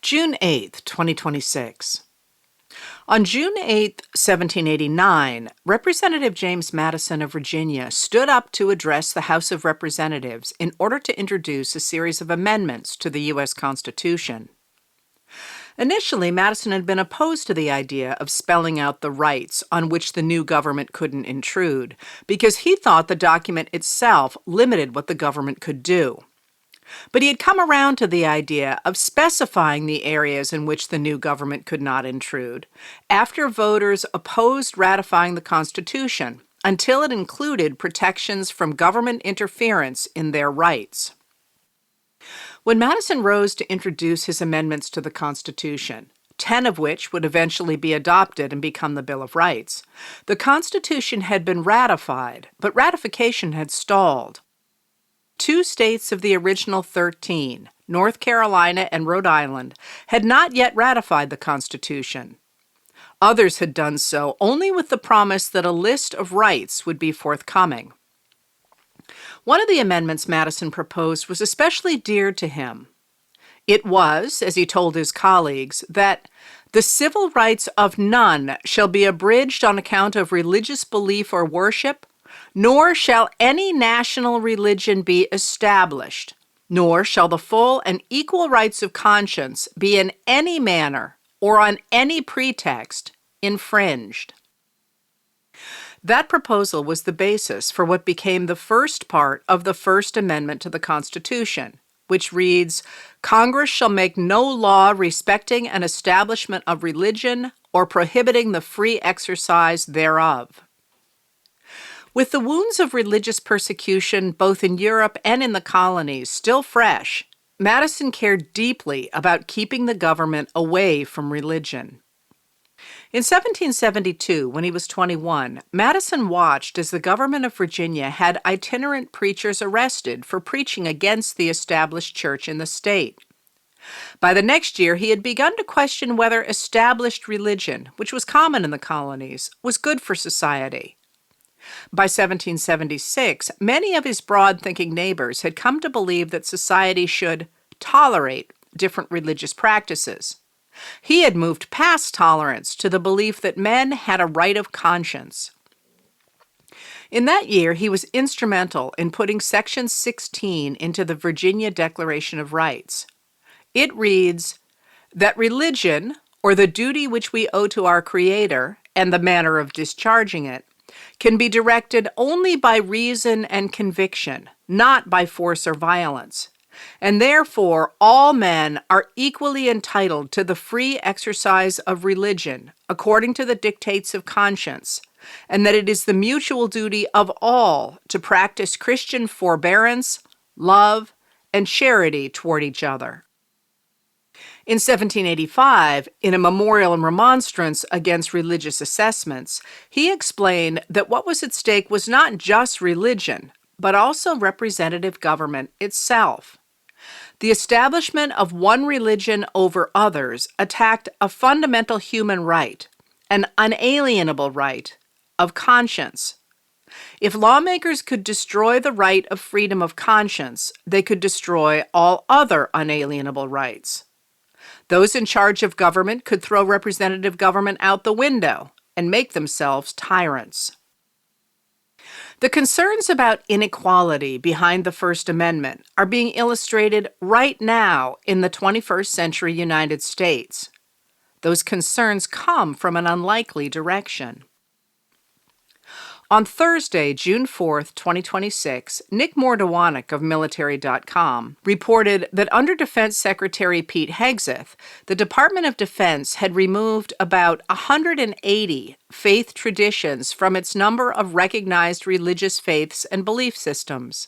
June 8, 2026. On June 8, 1789, Representative James Madison of Virginia stood up to address the House of Representatives in order to introduce a series of amendments to the U.S. Constitution. Initially, Madison had been opposed to the idea of spelling out the rights on which the new government couldn't intrude, because he thought the document itself limited what the government could do. But he had come around to the idea of specifying the areas in which the new government could not intrude after voters opposed ratifying the Constitution until it included protections from government interference in their rights. When Madison rose to introduce his amendments to the Constitution, 10 of which would eventually be adopted and become the Bill of Rights, the Constitution had been ratified, but ratification had stalled. 2 states of the original 13, North Carolina and Rhode Island, had not yet ratified the Constitution. Others had done so only with the promise that a list of rights would be forthcoming. One of the amendments Madison proposed was especially dear to him. It was, as he told his colleagues, that the civil rights of none shall be abridged on account of religious belief or worship, nor shall any national religion be established, nor shall the full and equal rights of conscience be in any manner or on any pretext infringed. That proposal was the basis for what became the first part of the First Amendment to the Constitution, which reads, "Congress shall make no law respecting an establishment of religion or prohibiting the free exercise thereof." With the wounds of religious persecution both in Europe and in the colonies still fresh, Madison cared deeply about keeping the government away from religion. In 1772, when he was 21, Madison watched as the government of Virginia had itinerant preachers arrested for preaching against the established church in the state. By the next year, he had begun to question whether established religion, which was common in the colonies, was good for society. By 1776, many of his broad-thinking neighbors had come to believe that society should tolerate different religious practices. He had moved past tolerance to the belief that men had a right of conscience. In that year, he was instrumental in putting Section 16 into the Virginia Declaration of Rights. It reads, "That religion, or the duty which we owe to our Creator, and the manner of discharging it, can be directed only by reason and conviction, not by force or violence. And therefore all men are equally entitled to the free exercise of religion according to the dictates of conscience, and that it is the mutual duty of all to practice Christian forbearance, love, and charity toward each other." In 1785, in a memorial and remonstrance against religious assessments, he explained that what was at stake was not just religion, but also representative government itself. The establishment of one religion over others attacked a fundamental human right, an unalienable right, of conscience. If lawmakers could destroy the right of freedom of conscience, they could destroy all other unalienable rights. Those in charge of government could throw representative government out the window and make themselves tyrants. The concerns about inequality behind the First Amendment are being illustrated right now in the 21st century United States. Those concerns come from an unlikely direction. On Thursday, June 4th, 2026, Nick Mordowanek of Military.com reported that under Defense Secretary Pete Hegseth, the Department of Defense had removed about 180 faith traditions from its number of recognized religious faiths and belief systems.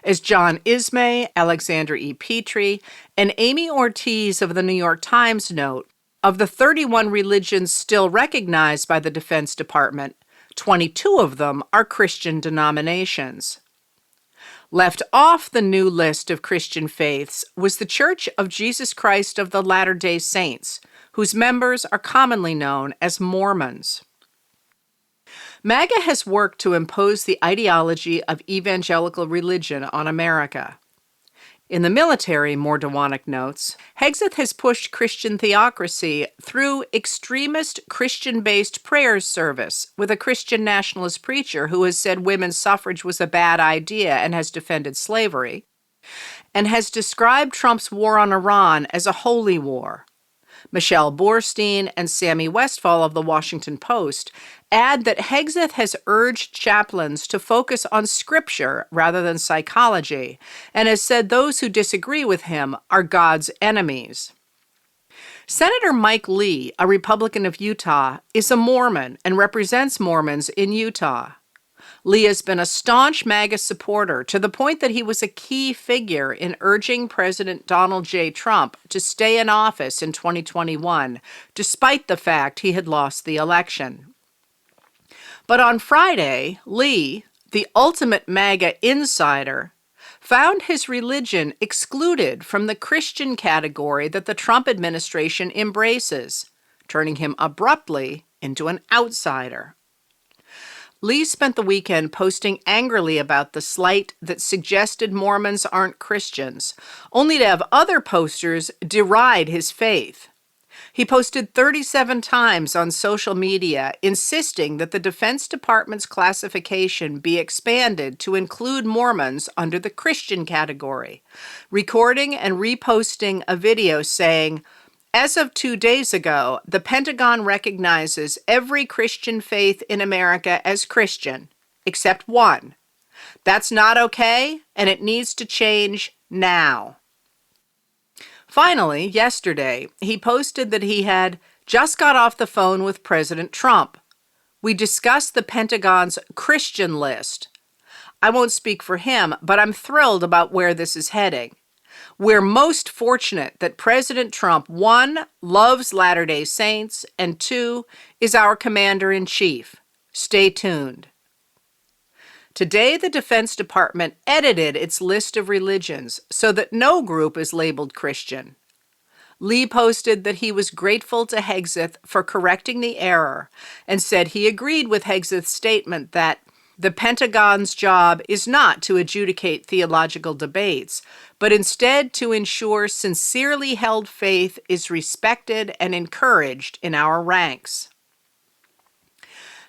As John Ismay, Alexander E. Petrie, and Amy Ortiz of the New York Times note, of the 31 religions still recognized by the Defense Department, 22 of them are Christian denominations. Left off the new list of Christian faiths was the Church of Jesus Christ of the Latter-day Saints, whose members are commonly known as Mormons. MAGA has worked to impose the ideology of evangelical religion on America. In the military, Mordawanek notes, Hegseth has pushed Christian theocracy through extremist Christian-based prayer service with a Christian nationalist preacher who has said women's suffrage was a bad idea and has defended slavery, and has described Trump's war on Iran as a holy war. Michelle Borstein and Sammy Westphal of the Washington Post add that Hegseth has urged chaplains to focus on scripture rather than psychology, and has said those who disagree with him are God's enemies. Senator Mike Lee, a Republican of Utah, is a Mormon and represents Mormons in Utah. Lee has been a staunch MAGA supporter to the point that he was a key figure in urging President Donald J. Trump to stay in office in 2021, despite the fact he had lost the election. But on Friday, Lee, the ultimate MAGA insider, found his religion excluded from the Christian category that the Trump administration embraces, turning him abruptly into an outsider. Lee spent the weekend posting angrily about the slight that suggested Mormons aren't Christians, only to have other posters deride his faith. He posted 37 times on social media, insisting that the Defense Department's classification be expanded to include Mormons under the Christian category, recording and reposting a video saying, "As of 2 days ago, the Pentagon recognizes every Christian faith in America as Christian, except one. That's not okay, and it needs to change now." Finally, yesterday, he posted that he had just got off the phone with President Trump. "We discussed the Pentagon's Christian list. I won't speak for him, but I'm thrilled about where this is heading. We're most fortunate that President Trump, 1, loves Latter-day Saints, and 2, is our commander-in-chief. Stay tuned." Today, the Defense Department edited its list of religions so that no group is labeled Christian. Lee posted that he was grateful to Hegseth for correcting the error and said he agreed with Hegseth's statement that the Pentagon's job is not to adjudicate theological debates, but instead to ensure sincerely held faith is respected and encouraged in our ranks.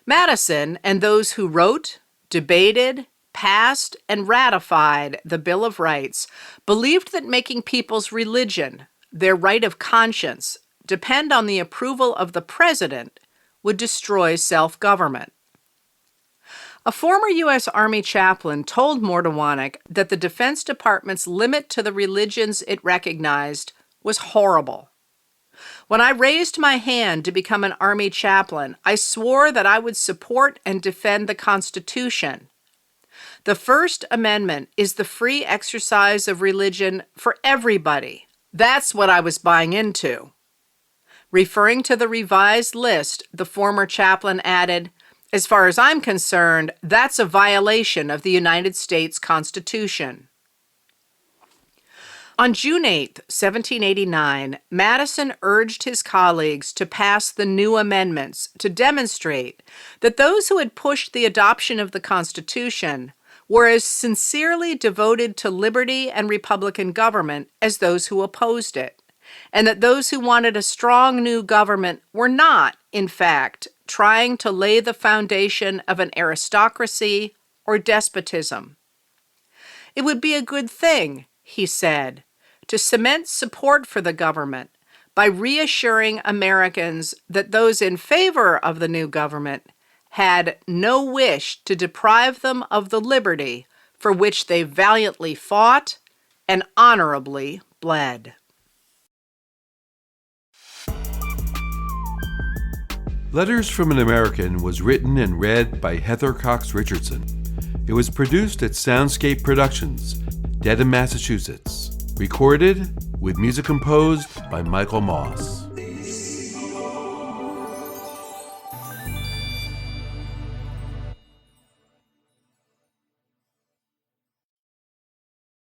Madison and those who wrote, debated, passed, and ratified the Bill of Rights believed that making people's religion, their right of conscience, depend on the approval of the president would destroy self-government. A former U.S. Army chaplain told Mordawanek that the Defense Department's limit to the religions it recognized was horrible. "When I raised my hand to become an Army chaplain, I swore that I would support and defend the Constitution. The First Amendment is the free exercise of religion for everybody. That's what I was buying into." Referring to the revised list, the former chaplain added, "As far as I'm concerned, that's a violation of the United States Constitution." On June 8, 1789, Madison urged his colleagues to pass the new amendments to demonstrate that those who had pushed the adoption of the Constitution were as sincerely devoted to liberty and Republican government as those who opposed it, and that those who wanted a strong new government were not, in fact, trying to lay the foundation of an aristocracy or despotism. "It would be a good thing," he said, "to cement support for the government by reassuring Americans that those in favor of the new government had no wish to deprive them of the liberty for which they valiantly fought and honorably bled." Letters from an American was written and read by Heather Cox Richardson. It was produced at Soundscape Productions, Dedham, Massachusetts. Recorded with music composed by Michael Moss.